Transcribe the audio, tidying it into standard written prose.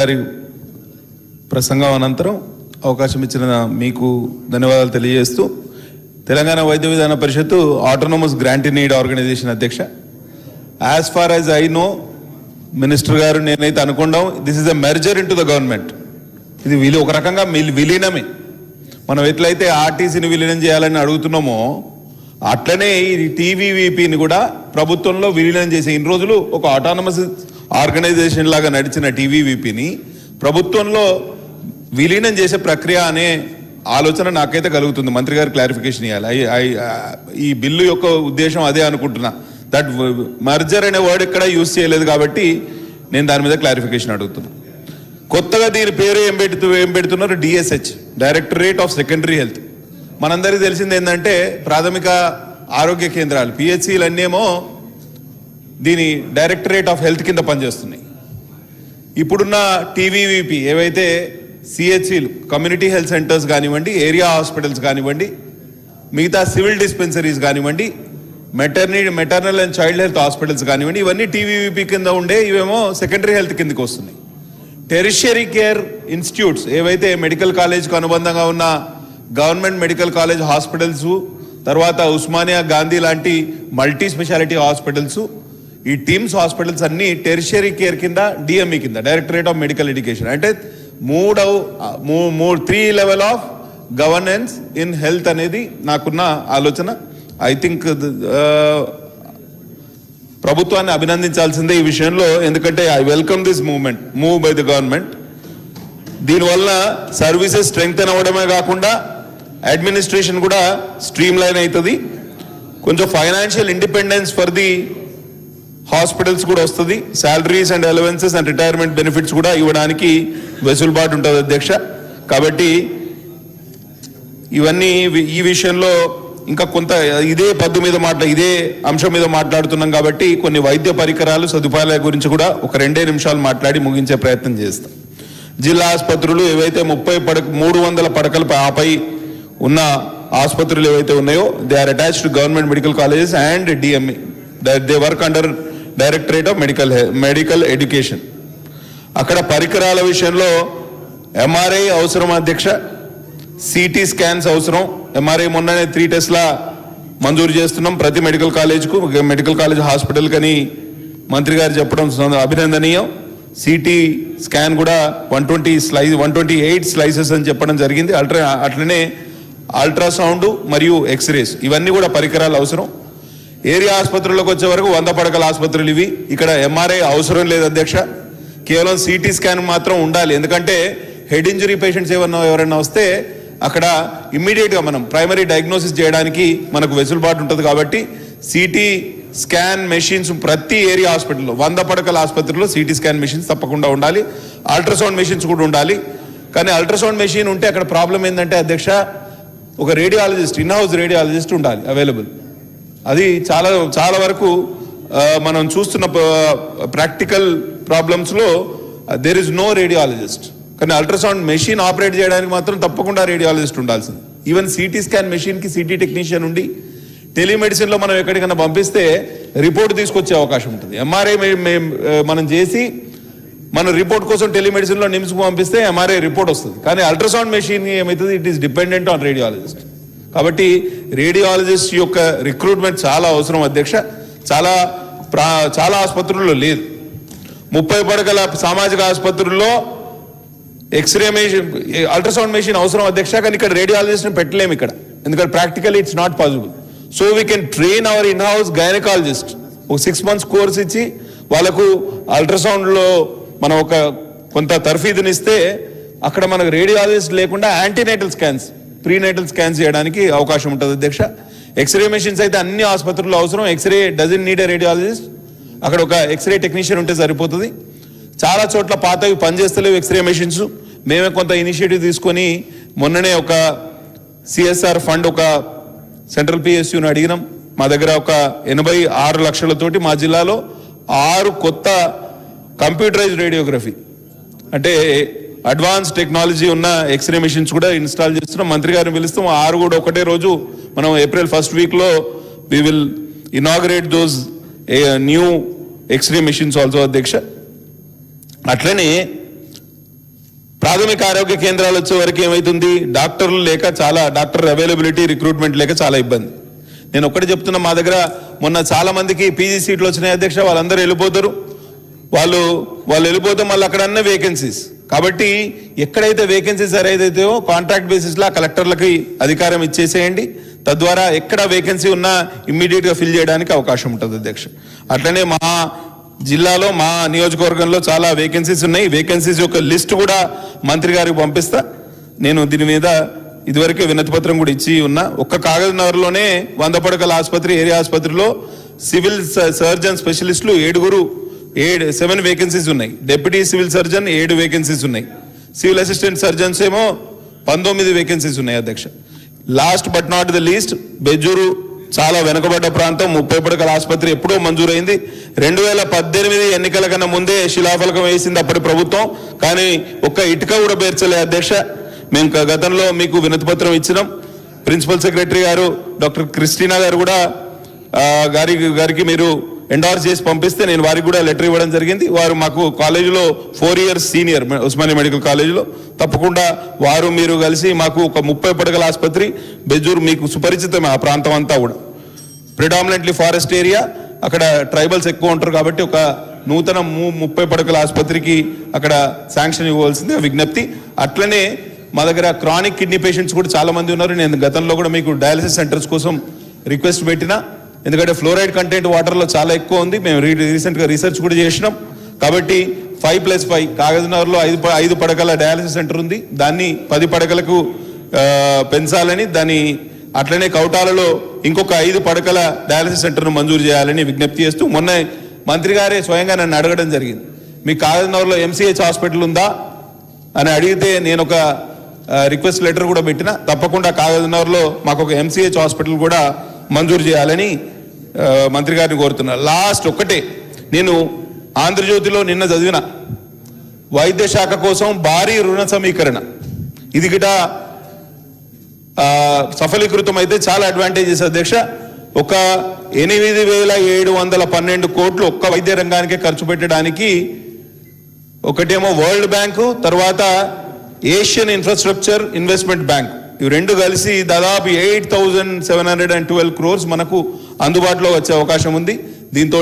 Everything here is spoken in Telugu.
గారి ప్రసంగం అనంతరం అవకాశం ఇచ్చిన మీకు ధన్యవాదాలు తెలియజేస్తూ తెలంగాణ వైద్య విధాన పరిషత్తు autonomous grant in need organization అధ్యక్ష. As far as I know minister గారు నేనైతే అనుకున్నాం this is a merger into the government. ఇది ఒక రకంగా విలీనమే. మనం ఎట్లయితే ఆర్టీసీని విలీనం చేయాలని అడుగుతున్నామో అట్లనే ఈ టీవీవీపీని కూడా ప్రభుత్వంలో విలీనం చేసే ఇన్ని రోజులు ఒక ఆటోనమస్ ఆర్గనైజేషన్ లాగా నడిచిన టీవీవీపీని ప్రభుత్వంలో విలీనం చేసే ప్రక్రియ అనే ఆలోచన నాకైతే కలుగుతుంది. మంత్రి గారు క్లారిఫికేషన్ ఇవ్వాలి. ఈ బిల్లు యొక్క ఉద్దేశం అదే అనుకుంటున్నా. దట్ మర్జర్ అనే వర్డ్ ఎక్కడ యూజ్ చేయలేదు కాబట్టి నేను దాని మీద క్లారిఫికేషన్ అడుగుతున్నా. కొత్తగా దీని పేరు ఏం పెడుతున్నారు? DSH, directorate of secondary health. మనందరికీ తెలిసింది ఏంటంటే ప్రాథమిక ఆరోగ్య కేంద్రాలు పిహెచ్సిలు అన్నేమో దీని డైరెక్టరేట్ ఆఫ్ హెల్త్ కింద పనిచేస్తున్నాయి. ఇప్పుడున్న టీవీవీపీ ఏవైతే సిహెచ్సిలు, కమ్యూనిటీ హెల్త్ సెంటర్స్ కానివ్వండి, ఏరియా హాస్పిటల్స్ కానివ్వండి, మిగతా సివిల్ డిస్పెన్సరీస్ కానివ్వండి, maternal and child health hospitals కానివ్వండి, ఇవన్నీ టీవీవీపీ కింద ఉండే, ఇవేమో సెకండరీ హెల్త్ కిందకి వస్తున్నాయి. టెరిషరీ కేర్ ఇన్స్టిట్యూట్స్ ఏవైతే మెడికల్ కాలేజ్కు అనుబంధంగా ఉన్న గవర్నమెంట్ మెడికల్ కాలేజ్ హాస్పిటల్స్, తర్వాత ఉస్మానియా, గాంధీ లాంటి మల్టీ స్పెషాలిటీ హాస్పిటల్స్, ఈ టీమ్స్ హాస్పిటల్స్ అన్ని టెరిషరీ కేర్ కింద డిఎంఈ కింద, డైరెక్టరేట్ ఆఫ్ మెడికల్ ఎడ్యుకేషన్. అంటే 3 level of governance in health అనేది నాకున్న ఆలోచన. ఐ థింక్ ప్రభుత్వాన్ని అభినందించాల్సిందే ఈ విషయంలో. ఎందుకంటే I welcome this move by the government. దీనివల్ల సర్వీసెస్ స్ట్రెంగ్తెన్ అవ్వడమే కాకుండా అడ్మినిస్ట్రేషన్ కూడా స్ట్రీమ్ లైన్ అవుతుంది. కొంచెం financial independence for the hospitals కూడా వస్తుంది. Salaries and allowances and retirement benefits కూడా ఇవ్వడానికి వెసులుబాటు ఉంటుంది అధ్యక్ష. కాబట్టి ఇవన్నీ ఈ విషయంలో ఇంకా కొంత ఇదే అంశం మీద మాట్లాడుతున్నాం కాబట్టి కొన్ని వైద్య పరికరాలు సదుపాయాల గురించి కూడా ఒక 2 నిమిషాలు మాట్లాడి ముగించే ప్రయత్నం చేస్తాం. జిల్లా ఆసుపత్రులు ఏవైతే 300 పడకల ఆపై ఉన్న ఆసుపత్రులు ఏవైతే ఉన్నాయో they are attached to government medical colleges and DME. They work under directorate of medical education. అక్కడ పరికరాల విషయంలో ఎంఆర్ఐ అవసరం అధ్యక్ష, సిటీ స్కాన్స్ అవసరం. ఎంఆర్ఐ మొన్ననే 3 టెస్ట్ల మంజూరు చేస్తున్నాం ప్రతి మెడికల్ కాలేజ్కు, మెడికల్ కాలేజ్ హాస్పిటల్ కని మంత్రి గారు చెప్పడం అభినందనీయం. సిటీ స్కాన్ కూడా 128 స్లైసెస్ అని చెప్పడం జరిగింది. అట్లనే అల్ట్రాసౌండ్ మరియు ఎక్స్రేస్, ఇవన్నీ కూడా పరికరాలు అవసరం. ఏరియా ఆసుపత్రులకు వచ్చే వరకు 100 పడకల ఆసుపత్రులు ఇవి. ఇక్కడ ఎంఆర్ఐ అవసరం లేదు అధ్యక్ష, కేవలం సిటీ స్కాన్ మాత్రం ఉండాలి. ఎందుకంటే హెడ్ ఇంజరీ పేషెంట్స్ ఎవరైనా వస్తే అక్కడ ఇమ్మీడియట్గా మనం ప్రైమరీ డయాగ్నోసిస్ చేయడానికి మనకు వెసులుబాటు ఉంటుంది. కాబట్టి సిటీ స్కాన్ మెషిన్స్ ప్రతి ఏరియా హాస్పిటల్లో 100 పడకల ఆసుపత్రిలో సిటీ స్కాన్ మెషిన్స్ తప్పకుండా ఉండాలి. అల్ట్రాసౌండ్ మెషిన్స్ కూడా ఉండాలి. కానీ అల్ట్రాసౌండ్ మెషిన్ ఉంటే అక్కడ ప్రాబ్లం ఏంటంటే అధ్యక్ష, ఒక రేడియాలజిస్ట్, ఇన్ హౌస్ రేడియాలజిస్ట్ ఉండాలి అవైలబుల్. అది చాలా వరకు మనం చూస్తున్న ప్రాక్టికల్ ప్రాబ్లమ్స్లో దేర్ ఇస్ నో రేడియాలజిస్ట్. కానీ అల్ట్రాసౌండ్ మెషిన్ ఆపరేట్ చేయడానికి మాత్రం తప్పకుండా రేడియాలజిస్ట్ ఉండాల్సింది. ఈవెన్ సిటీ స్కాన్ మెషిన్కి సిటీ టెక్నీషియన్ ఉండి, టెలిమెడిసిన్లో మనం ఎక్కడికైనా పంపిస్తే రిపోర్ట్ తీసుకొచ్చే అవకాశం ఉంటుంది. ఎంఆర్ఐ మనం చేసి మన రిపోర్ట్ కోసం టెలిమెడిసిన్లో నిమ్స్కు పంపిస్తే ఎంఆర్ఐ రిపోర్ట్ వస్తుంది. కానీ అల్ట్రాసౌండ్ మెషిన్ ఏమవుతుంది, it is dependent on radiologist. కాబట్టి రేడియాలజిస్ట్ యొక్క రిక్రూట్మెంట్ చాలా అవసరం అధ్యక్ష. చాలా ఆసుపత్రుల్లో లేదు. 30 పడకల సామాజిక ఆసుపత్రుల్లో ఎక్స్రే మెషిన్, అల్ట్రాసౌండ్ మెషిన్ అవసరం అధ్యక్ష. కానీ ఇక్కడ రేడియాలజిస్ట్ని పెట్టలేము ఇక్కడ, ఎందుకంటే practically it's not possible. So we can train our in house gynaecologist. ఒక 6 months కోర్స్ ఇచ్చి వాళ్ళకు అల్ట్రాసౌండ్లో మనం ఒక కొంత తర్ఫీదునిస్తే అక్కడ మనకు రేడియాలజిస్ట్ లేకుండా యాంటీనేటల్ స్కాన్స్, ప్రీనేటల్ స్కాన్స్ చేయడానికి అవకాశం ఉంటుంది అధ్యక్ష. ఎక్స్రే మెషిన్స్ అయితే అన్ని ఆసుపత్రుల్లో అవసరం. X-ray doesn't need a radiologist, అక్కడ ఒక ఎక్స్రే టెక్నీషియన్ ఉంటే సరిపోతుంది. చాలా చోట్ల పాతవి పనిచేస్తలేవు ఎక్స్రే మెషిన్స్. మేమే కొంత ఇనిషియేటివ్ తీసుకొని మొన్ననే ఒక సిఎస్ఆర్ ఫండ్ ఒక సెంట్రల్ పిఎస్యూని అడిగినాం. మా దగ్గర ఒక 86 లక్షలతోటి మా జిల్లాలో 6 కొత్త కంప్యూటరైజ్డ్ రేడియోగ్రఫీ అంటే అడ్వాన్స్ టెక్నాలజీ ఉన్న ఎక్స్రే మెషిన్స్ కూడా ఇన్స్టాల్ చేస్తున్నాం. మంత్రి గారిని పిలుస్తాం. 6 కూడా ఒకటే రోజు మనం April 1st వీక్లో we will inaugurate those new x-ray machines also అధ్యక్ష. అట్లనే ప్రాథమిక ఆరోగ్య కేంద్రాలు వచ్చే వరకు ఏమవుతుంది, డాక్టర్లు లేక చాలా డాక్టర్ అవైలబిలిటీ రిక్రూట్మెంట్ లేక చాలా ఇబ్బంది. నేను ఒక్కటి చెప్తున్నా, మా దగ్గర మొన్న చాలా మందికి పీజీ సీట్లు వచ్చినాయి అధ్యక్ష, వాళ్ళందరూ వెళ్ళిపోతారు. వాళ్ళు వెళ్ళిపోతే మళ్ళీ అక్కడ అన్న వేకెన్సీస్. కాబట్టి ఎక్కడైతే వేకెన్సీస్ ఏదైతేయో కాంట్రాక్ట్ బేసిస్లో కలెక్టర్లకి అధికారం ఇచ్చేసేయండి. తద్వారా ఎక్కడ వేకెన్సీ ఉన్నా ఇమ్మీడియట్గా ఫిల్ చేయడానికి అవకాశం ఉంటుంది అధ్యక్ష. అట్లనే మా జిల్లాలో మా నియోజకవర్గంలో చాలా వేకెన్సీస్ ఉన్నాయి. వేకెన్సీస్ యొక్క లిస్ట్ కూడా మంత్రి గారికి పంపిస్తా. నేను దీని మీద ఇదివరకే వినతి పత్రం కూడా ఇచ్చి ఉన్నా. ఒక్క కాగజ్ నగర్లోనే 100 పడకల ఆసుపత్రి, ఏరియా ఆసుపత్రిలో సివిల్ సర్జన్ స్పెషలిస్టులు 7 వేకెన్సీస్ ఉన్నాయి. డెప్యూటీ సివిల్ సర్జన్ 7 వేకెన్సీస్ ఉన్నాయి. సివిల్ అసిస్టెంట్ సర్జన్స్ ఏమో 19 వేకెన్సీస్ ఉన్నాయి అధ్యక్ష. Last but not the least, Bejjur చాలా వెనుకబడ్డ ప్రాంతం, 30 పడకల ఆసుపత్రి ఎప్పుడో మంజూరైంది. 2018 ఎన్నికల కన్నా ముందే శిలాఫలకం వేసింది అప్పటి ప్రభుత్వం, కానీ ఒక్క ఇటుక కూడా పేర్చలే అధ్యక్ష. మేము గతంలో మీకు వినతి పత్రం ఇచ్చినాం. ప్రిన్సిపల్ సెక్రటరీ గారు డాక్టర్ క్రిస్టినా గారు కూడా గారికి మీరు ఎండార్స్ చేసి పంపిస్తే నేను వారికి కూడా లెటర్ ఇవ్వడం జరిగింది. వారు మాకు కాలేజీలో 4 years సీనియర్ ఉస్మానియా మెడికల్ కాలేజీలో. తప్పకుండా వారు మీరు కలిసి మాకు ఒక 30 పడకల ఆసుపత్రి, బెజ్జూరు మీకు సుపరిచితమే ఆ ప్రాంతం అంతా కూడా, ప్రిడామినెంట్లీ ఫారెస్ట్ ఏరియా, అక్కడ ట్రైబల్స్ ఎక్కువ ఉంటారు కాబట్టి ఒక నూతన 30 పడకల ఆసుపత్రికి అక్కడ శాంక్షన్ ఇవ్వవలసింది విజ్ఞప్తి. అట్లనే మా దగ్గర క్రానిక్ కిడ్నీ పేషెంట్స్ కూడా చాలా మంది ఉన్నారు. నేను గతంలో కూడా మీకు డయాలసిస్ సెంటర్స్ కోసం రిక్వెస్ట్ పెట్టినా, ఎందుకంటే ఫ్లోరైడ్ కంటెంట్ వాటర్లో చాలా ఎక్కువ ఉంది. మేము రీసెంట్గా రీసెర్చ్ కూడా చేసినాం. కాబట్టి 5+5 కాగజ్నగర్లో 5 పడకల డయాలసిస్ సెంటర్ ఉంది, దాన్ని 10 పడకలకు పెంచాలని, దాన్ని అట్లనే కౌటాలలో ఇంకొక 5 పడకల డయాలసిస్ సెంటర్ను మంజూరు చేయాలని విజ్ఞప్తి చేస్తూ, మొన్న మంత్రి గారే స్వయంగా నన్ను అడగడం జరిగింది, మీ కాగజ్నగర్లో MCH హాస్పిటల్ ఉందా అని అడిగితే నేను ఒక రిక్వెస్ట్ లెటర్ కూడా పెట్టిన. తప్పకుండా కాగజ్నగర్లో మాకు ఒక MCH హాస్పిటల్ కూడా మంజూరు చేయాలని మంత్రి గారిని కోరుతున్నా. లాస్ట్ ఒక్కటే, నేను ఆంధ్రజ్యోతిలో నిన్న చదివిన వైద్య శాఖ కోసం భారీ రుణ సమీకరణ, ఇది గిట సఫలీకృతం అయితే చాలా అడ్వాంటేజెస్ అధ్యక్ష. ఒక 8,712 కోట్లు ఒక్క వైద్య రంగానికే ఖర్చు పెట్టడానికి, ఒకటేమో వరల్డ్ బ్యాంకు, తర్వాత ఏషియన్ ఇన్ఫ్రాస్ట్రక్చర్ ఇన్వెస్ట్మెంట్ బ్యాంక్, ఇవి రెండు కలిసి దాదాపు 8,712 crores మనకు అందుబాటులో వచ్చే అవకాశం ఉంది. దీంతో